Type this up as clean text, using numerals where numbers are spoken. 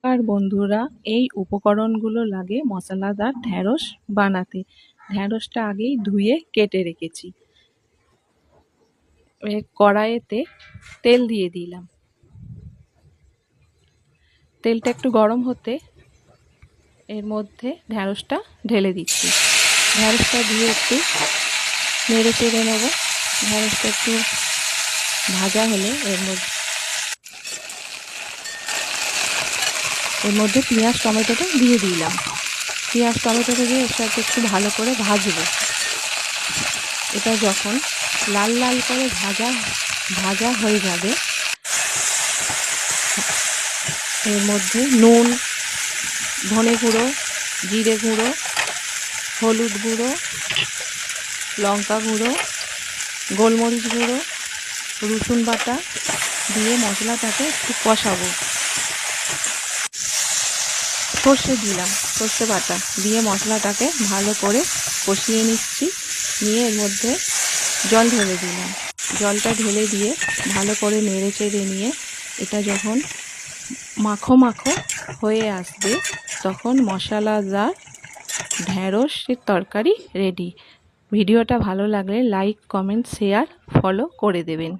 আর বন্ধুরা, এই উপকরণগুলো লাগে মশলাদার ঢ্যাঁড়স বানাতে। ঢ্যাঁড়সটা আগেই ধুয়ে কেটে রেখেছি। কড়াইতে তেল দিয়ে দিলাম। তেলটা একটু গরম হতে এর মধ্যে ঢ্যাঁড়সটা ঢেলে দিচ্ছি। ঢ্যাঁড়সটা দিয়ে একটু নেড়ে চেড়ে নেব। ঢ্যাঁড়সটা একটু ভাজা হলে এর মধ্যে পেঁয়াজ টমেটোটা দিয়ে দিলাম। পেঁয়াজ টমেটোটা দিয়ে এর সাথে একটু ভালো করে ভাজবো। এটা যখন লাল লাল করে ভাজা হয়ে যাবে, এর মধ্যে নুন, ধনে গুঁড়ো, জিরে গুঁড়ো, হলুদ গুঁড়ো, লঙ্কা গুঁড়ো, গোলমরিচ গুঁড়ো, রসুন বাটা দিয়ে মশলাটাকে একটু কষাবো। সর্ষে দিলাম, সর্ষে বাটা দিয়ে মশলাটাকে ভালো করে কষিয়ে নিচ্ছি। নিয়ে এর মধ্যে জল ঢেলে দিলাম। জলটা ঢেলে দিয়ে ভালো করে নেড়ে চেড়ে নিয়ে এটা যখন মাখো মাখো হয়ে আসবে, তখন মশলাদার ঢ্যাঁড়সের তরকারি রেডি। ভিডিওটা ভালো লাগলে লাইক, কমেন্ট, শেয়ার, ফলো করে দেবেন।